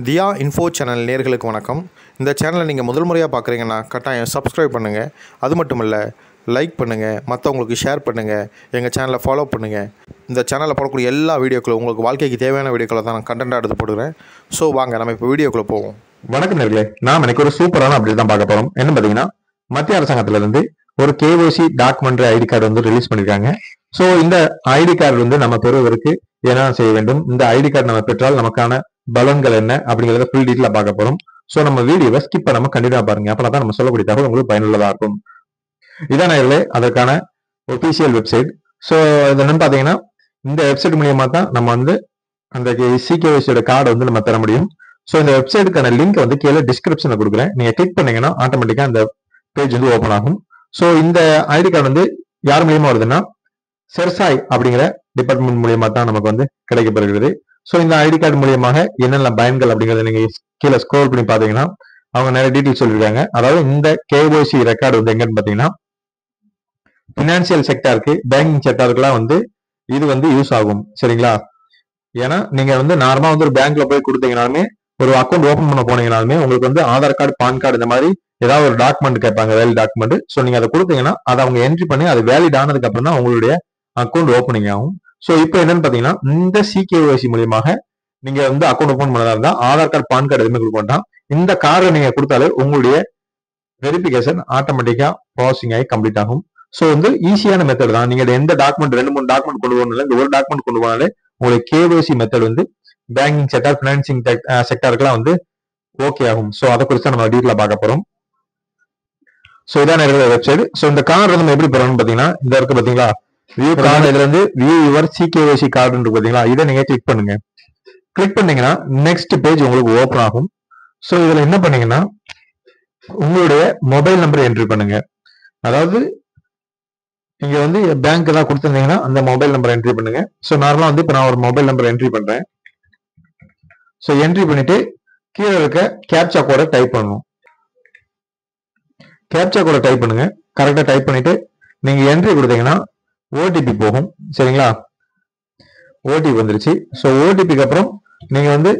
தியா info channel நேயர்களுக்கு வணக்கம். இந்த சேனலை நீங்கள் முதல் முறையாக பார்க்குறீங்கன்னா கட்டாயம் சப்ஸ்கிரைப் பண்ணுங்கள். அது மட்டும் இல்லை, லைக் பண்ணுங்கள், மற்றவங்களுக்கு ஷேர் பண்ணுங்கள், எங்கள் சேனலை ஃபாலோ பண்ணுங்கள். இந்த சேனலில் போடக்கூடிய எல்லா வீடியோக்களும் உங்களுக்கு வாழ்க்கைக்கு தேவையான வீடியோக்களை தான் நான் கண்டென்ட்டாக எடுத்து போடுறேன். ஸோ வாங்க நம்ம இப்போ வீடியோக்குள்ளே போவோம். வணக்கம் நேர்களே, நாம் எனக்கு ஒரு சூப்பரான அப்டேட் தான் பார்க்க போகிறோம். என்ன பார்த்தீங்கன்னா, மத்திய அரசாங்கத்திலிருந்து ஒரு கேஓசி டாக்குமெண்ட் ஐடி கார்டு வந்து ரிலீஸ் பண்ணியிருக்காங்க. ஸோ இந்த ஐடி கார்டு வந்து நம்ம பெறுவதற்கு என்ன செய்ய வேண்டும், இந்த ஐடி கார்டு நம்ம பெற்றால் நமக்கான பலன்கள் என்ன அப்படிங்கிறத ஃபுல் டீட்டெயிலாக பார்க்க போகிறோம். ஸோ நம்ம வீடியோவை ஸ்கிப் பண்ணாம கண்டிப்பாக பாருங்க. அப்போ தான் நம்ம சொல்லக்கூடிய தகவல் உங்களுக்கு பயனுள்ளதாக இருக்கும். இதான் நேர்களே அதற்கான ஒபிஷியல் வெப்சைட். ஸோ இது என்னன்னு பார்த்தீங்கன்னா, இந்த வெப்சைட் மூலியமா தான் நம்ம வந்து அந்த சிகேஓசியோட கார்டை வந்து நம்ம பெற முடியும். ஸோ இந்த வெப்சைட்டுக்கான லிங்க் வந்து கீழே டிஸ்கிரிப்ஷன்ல கொடுக்குறேன். நீங்க கிளிக் பண்ணீங்கன்னா ஆட்டோமேட்டிக்கா அந்த பேஜ் வந்து ஓப்பன் ஆகும். ஸோ இந்த ஐடி கார்டு வந்து யார் மூலியமா வருதுன்னா, செர்சாய் அப்படிங்கிற டிபார்ட்மெண்ட் மூலியமா தான் நமக்கு வந்து கிடைக்கப்படுகிறது. ஸோ இந்த ஐடி கார்டு மூலியமாக என்னென்ன பயன்கள் அப்படிங்கறத நீங்க கீழே ஸ்க்ரோல் பண்ணி பாத்தீங்கன்னா அவங்க நிறைய டீட்டெயில்ஸ் சொல்லியிருக்காங்க. அதாவது இந்த கேஓசி ரெக்கார்டு வந்து எங்கன்னு பாத்தீங்கன்னா, பினான்சியல் செக்டாருக்கு, பேங்கிங் செக்டாருக்குலாம் வந்து இது வந்து யூஸ் ஆகும். சரிங்களா? ஏன்னா நீங்க வந்து நார்மலா வந்து ஒரு பேங்க்ல போய் கொடுத்தீங்கனாலுமே, ஒரு அக்கௌண்ட் ஓபன் பண்ண போனீங்கனாலுமே உங்களுக்கு வந்து ஆதார் கார்டு, பான் கார்டு இந்த மாதிரி ஏதாவது ஒரு டாக்குமெண்ட் கேட்பாங்க, வேலிட் டாக்குமெண்ட். ஸோ நீங்க அதை கொடுத்தீங்கன்னா அதை அவங்க என்ட்ரி பண்ணி அது வேலிட் ஆனதுக்கு அப்புறம் தான் உங்களுடைய அக்கௌண்ட் ஓப்பனிங் ஆகும். ஸோ இப்போ என்னன்னு பாத்தீங்கன்னா, இந்த சிகேஓசி மூலியமாக நீங்க வந்து அக்கௌண்ட் ஓப்பன் பண்ணதா இருந்தா ஆதார் கார்டு, பான் கார்டு எதுவுமே கொடுக்க மாட்டான். இந்த கார்டை நீங்க கொடுத்தாலே உங்களுடைய வெரிஃபிகேஷன் ஆட்டோமேட்டிக்கா ப்ராசஸிங் ஆகி கம்ப்ளீட் ஆகும். ஸோ வந்து ஈஸியான மெத்தட் தான். நீங்க எந்த டாக்குமெண்ட் 2-3 டாக்குமெண்ட் கொண்டு போகணும், இந்த ஒரு டாக்குமெண்ட் கொண்டு போனாலே உங்களுக்கு கேஓசி மெத்தட் வந்து பேங்கிங் செக்டார், பினான்சிங் செக்டாருக்குலாம் வந்து ஓகே ஆகும். ஸோ அதை குறித்து நம்ம டீட்டெயிலா பார்க்க போறோம். ஸோ இதான் வெப்சைட். ஸோ இந்த கார்டு நம்ம எப்படி பெறணும்னு பாத்தீங்கன்னா, இந்த இருக்கு பாத்தீங்களா, வியூ கார்டு. இதுல இருந்து வியூ யுவர் சிகேஓசி கார்டு இருக்கு பாத்தீங்களா, இதை நீங்க கிளிக் பண்ணுங்க. கிளிக் பண்ணீங்கன்னா நெக்ஸ்ட் பேஜ் உங்களுக்கு ஓப்பன் ஆகும். ஸோ இதுல என்ன பண்ணீங்கன்னா, உங்களுடைய மொபைல் நம்பர் என்ட்ரி பண்ணுங்க. அதாவது நீங்க வந்து பேங்க் தான் கொடுத்துருந்தீங்கன்னா அந்த மொபைல் நம்பர் என்ட்ரி பண்ணுங்க. ஸோ நார்மலா வந்து இப்போ நான் ஒரு மொபைல் நம்பர் என்ட்ரி பண்றேன். ஸோ என்ட்ரி பண்ணிட்டு கீழே இருக்க கேப்சா கோடை டைப் பண்ணணும். கேப்சா கோடை டைப் பண்ணுங்க. கரெக்டா டைப் பண்ணிட்டு நீங்க என்ட்ரி கொடுத்தீங்கன்னா ஓடிபி போகும். சரிங்களா? ஓடிபி வந்துருச்சு. ஸோ ஓடிபிக்கு அப்புறம் நீங்க வந்து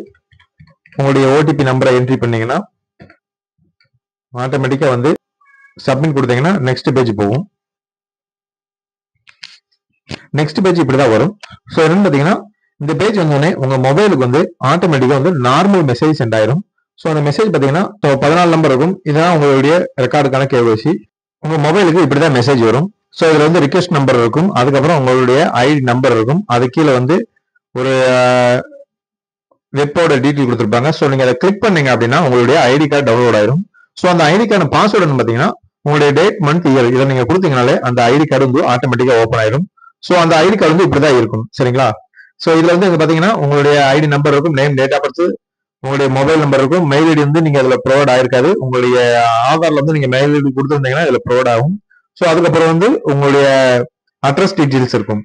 உங்களுடைய ஓடிபி நம்பரை என்ட்ரி பண்ணீங்கன்னா ஆட்டோமேட்டிக்கா வந்து சப்மிட் கொடுத்தீங்கன்னா நெக்ஸ்ட் பேஜ் போகும். நெக்ஸ்ட் பேஜ் இப்படிதான் வரும். ஸோ என்னன்னு பாத்தீங்கன்னா, இந்த பேஜ் வந்தோடனே உங்க மொபைலுக்கு வந்து ஆட்டோமேட்டிக்கா வந்து நார்மல் மெசேஜ் சென்ட் ஆயிரும். ஸோ அந்த மெசேஜ் பாத்தீங்கன்னா 14 நம்பர் இருக்கும். இதுதான் உங்களுடைய ரெக்கார்டுக்கான கேஓசி. உங்க மொபைலுக்கு இப்படிதான் மெசேஜ் வரும். ஸோ இதுல வந்து ரிக்வெஸ்ட் நம்பர் இருக்கும், அதுக்கப்புறம் உங்களுடைய ஐடி நம்பர் இருக்கும், அது கீழே வந்து ஒரு வெப்போட டீட்டெயில் கொடுத்துருப்பாங்க. ஸோ நீங்க அதை கிளிக் பண்ணீங்க அப்படின்னா உங்களுடைய ஐடி கார்டு டவுன்லோட் ஆயிரும். ஸோ அந்த ஐடி கார்டு பாஸ்வேர்டு பாத்தீங்கன்னா உங்களுடைய டேட், மந்த், இயர் இதை நீங்க கொடுத்தீங்கனாலே அந்த ஐடி கார்டு வந்து ஆட்டோமேட்டிக்கா ஓப்பன் ஆயிரும். ஸோ அந்த ஐடி கார்டு வந்து இப்படிதான் இருக்கும். சரிங்களா? ஸோ இதுல வந்து பாத்தீங்கன்னா உங்களுடைய ஐடி நம்பர் இருக்கும், நேம், டேட் ஆஃப் பர்த், உங்களுடைய மொபைல் நம்பர் இருக்கும், மெயில் ஐடி வந்து நீங்க அதுல ப்ரொவைட் ஆயிருக்காது. உங்களுடைய ஆதார்ல வந்து நீங்க மெயில் ஐடி கொடுத்துருந்தீங்கன்னா இதுல ப்ரொவைட் ஆகும். ஸோ அதுக்கப்புறம் வந்து உங்களுடைய அட்ரஸ் டீடைல்ஸ் இருக்கும்.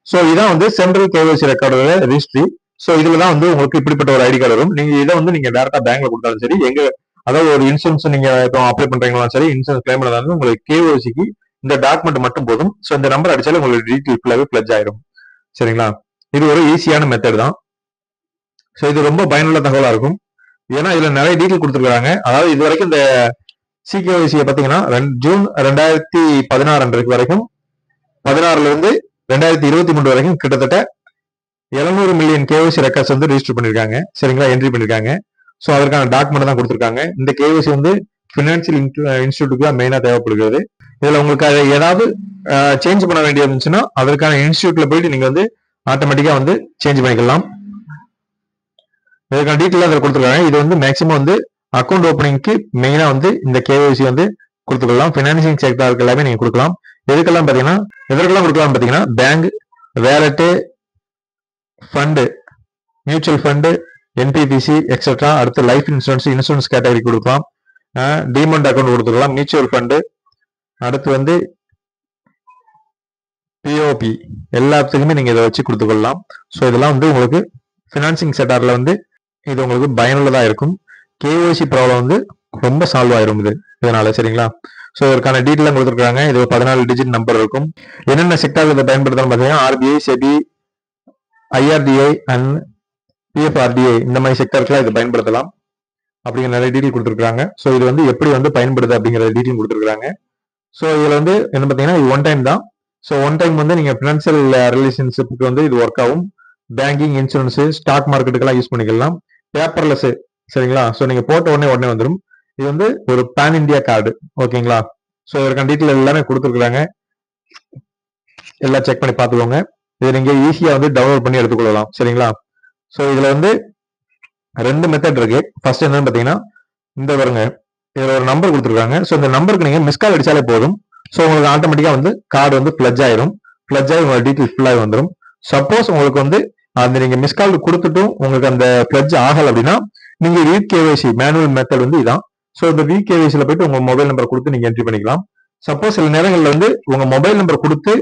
ஸோ இதான் வந்து சென்ட்ரல் கேஓசி ரெக்கார்டோட ரிஜிஸ்ட்ரி. ஸோ இதுலதான் வந்து உங்களுக்கு இப்படிப்பட்ட ஒரு ஐடி கார்டு வரும். நீங்க இதை வந்து நீங்க டேரக்டா பேங்க்ல கொடுத்தாலும் சரி, எங்க அதாவது ஒரு இன்சூரன்ஸ் நீங்க இப்போ அப்ளை பண்றீங்களாலும் சரி, இன்சூரன்ஸ் கிளைம் பண்ணாலும் உங்களுக்கு கேஓசிக்கு இந்த டாக்குமெண்ட் மட்டும் போதும். ஸோ இந்த நம்பர் அடிச்சாலும் உங்களுக்கு டீட்டெயில் ஃபுல்லாவே பிளட்ஜ் ஆயிரும். சரிங்களா? இது ஒரு ஈஸியான மெத்தட் தான். ஸோ இது ரொம்ப பயனுள்ள தகவலா இருக்கும். ஏன்னா இதுல நிறைய டீட்டெயில் கொடுத்துருக்காங்க. அதாவது இது வரைக்கும் இந்த சிகேஓசியை பாத்தீங்கன்னா ஜூன் 2016 அன்றைக்கு வரைக்கும் 16ல இருந்து 2023 வரைக்கும் கிட்டத்தட்ட 700 மில்லியன் கேஓசி ரெக்கார்ட்ஸ் வந்து ரெஜிஸ்டர் பண்ணிருக்காங்க. சரிங்களா? என்ட்ரி பண்ணிருக்காங்க. ஸோ அதற்கான டாக்குமெண்ட் தான் கொடுத்துருக்காங்க. இந்த கேஓசி வந்து பினான்சியல் இன்ஸ்டியூட்டுக்கு தான் மெயினா தேவைப்படுகிறது. இதுல உங்களுக்கு அதை ஏதாவது சேஞ்ச் பண்ண வேண்டியது இருந்துச்சுன்னா அதற்கான இன்ஸ்டியூட்ல போயிட்டு நீங்க வந்து ஆட்டோமேட்டிக்கா வந்து சேஞ்ச் பண்ணிக்கலாம். இதுக்கான டீட்டெயில் அதில் கொடுத்துருக்காங்க. இது வந்து மேக்சிமம் வந்து அக்கௌண்ட் ஓப்பனிங்க்கு மெயினா வந்து இந்த கேஓசி வந்து கொடுத்துக்கலாம். பினான்சிங் செக்டாருக்கு எல்லாமே நீங்க கொடுக்கலாம். எதுக்கெல்லாம் பாத்தீங்கன்னா, எதற்கெல்லாம் கொடுக்கலாம் பாத்தீங்கன்னா, bank, wallet, fund, mutual fund, NBFC etcetera. அடுத்து லைஃப் இன்சூரன்ஸ், இன்சூரன்ஸ் கேட்டகரி கொடுக்கலாம். டிமெண்ட் அக்கௌண்ட் கொடுத்துக்கலாம், மியூச்சுவல் ஃபண்டு, அடுத்து வந்து பிஓபி, எல்லாத்துக்குமே நீங்க இதை வச்சு கொடுத்துக்கொள்ளலாம். ஸோ இதெல்லாம் வந்து உங்களுக்கு பினான்சிங் செக்டார்ல வந்து இது உங்களுக்கு பயனுள்ளதா இருக்கும். கேஓசி ப்ராப்ளம் வந்து ரொம்ப சால்வ் ஆயிரும் இதனால. சரிங்களா? ஸோ இதற்கான டீட்டெயில் கொடுத்துருக்காங்க. இது 14 டிஜிட் நம்பர் இருக்கும். என்னென்ன செக்டார் இதை பயன்படுத்தணும் பார்த்தீங்கன்னா, RBI, SEBI, IRDAI and PFRDA இந்த மாதிரி செக்டருக்குலாம் இது பயன்படுத்தலாம் அப்படிங்கிற நிறைய டீட்டெயில் கொடுத்துருக்காங்க. ஸோ இது வந்து எப்படி வந்து பயன்படுது அப்படிங்கிற டீட்டெயில் கொடுத்துருக்காங்க. ஸோ இதுல வந்து என்ன பார்த்தீங்கன்னா இது ஒன் டைம் தான். ஸோ ஒன் டைம் வந்து நீங்க பினான்சியல் ரிலேஷன்ஷிப்புக்கு வந்து இது ஒர்க் ஆகும். பேங்கிங், இன்சூரன்ஸ், ஸ்டாக் மார்க்கெட்டுக்கெல்லாம் யூஸ் பண்ணிக்கலாம். பேப்பர்லெஸ், சரிங்களா? ஸோ நீங்க போட்ட உடனே வந்துடும். இது வந்து ஒரு பேன் இந்தியா கார்டு, ஓகேங்களா? ஸோ இதற்கான டீட்டெயில் எல்லாமே கொடுத்துருக்காங்க. எல்லாம் செக் பண்ணி பார்த்துக்கோங்க. இதை நீங்க ஈஸியா வந்து டவுன்லோட் பண்ணி எடுத்துக்கொள்ளலாம், சரிங்களா? ஸோ இதுல வந்து 2 மெத்தட் இருக்கு. ஃபர்ஸ்ட் என்னன்னு பாத்தீங்கன்னா, இந்த பாருங்க, இதுல ஒரு நம்பர் கொடுத்துருக்காங்க. ஸோ இந்த நம்பருக்கு நீங்க மிஸ் கால் அடிச்சாலே போதும். ஸோ உங்களுக்கு ஆட்டோமேட்டிக்கா வந்து கார்டு வந்து பிளட்ஜ் ஆயிரும். பிளட்ஜ் ஆகி உங்களோட டீட்டெயில் ஃபுல்லாக வந்துடும். சப்போஸ் உங்களுக்கு வந்து அந்த நீங்க மிஸ் கால் கொடுத்துட்டும் உங்களுக்கு அந்த பிளட்ஜ் ஆகல அப்படின்னா நீங்க விகேவைசி மேனுவல் மெத்தட் வந்து இதான். ஸோ இந்த விகேவைசியில் போயிட்டு உங்க மொபைல் நம்பர் கொடுத்து நீங்க என்ட்ரி பண்ணிக்கலாம். சப்போஸ் சில நேரங்களில் வந்து உங்க மொபைல் நம்பர் கொடுத்து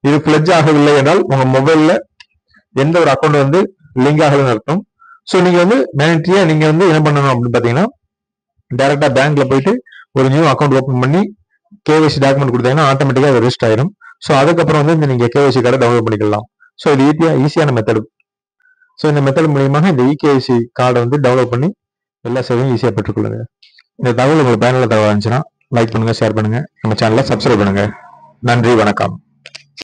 இது பிளட்ஜ் ஆகவில்லை என்றால் உங்க மொபைல்ல எந்த ஒரு அக்கௌண்ட் வந்து லிங்க் ஆகலன்னு அர்த்தம். ஸோ நீங்க வந்து மேனிட்ரியா நீங்க வந்து என்ன பண்ணணும் அப்படின்னு பாத்தீங்கன்னா, டைரக்டா பேங்க்ல போயிட்டு ஒரு நியூ அக்கௌண்ட் ஓப்பன் பண்ணி கேவைசி டாக்குமெண்ட் கொடுத்தீங்கன்னா ஆட்டோமேட்டிக்கா அது ரெஜிஸ்டர் ஆயிடும். ஸோ அதுக்கப்புறம் வந்து நீங்க கேவைசி கார்டை டவுன்லோட் பண்ணிக்கலாம். ஸோ இது ஈஸியான மெத்தட். ஸோ இந்த மெத்தட் மூலியமாக இந்த இகேவைசி கார்டை வந்து டவுன்லோட் பண்ணி எல்லா சேவையும் ஈஸியாக பெற்றுக்கொள்ளுங்க. இந்த தகவல் உங்களுக்கு பயனுள்ள தகவல் இருந்துச்சுன்னா லைக் பண்ணுங்க, ஷேர் பண்ணுங்க, நம்ம சேனலை சப்ஸ்கிரைப் பண்ணுங்க. நன்றி, வணக்கம்.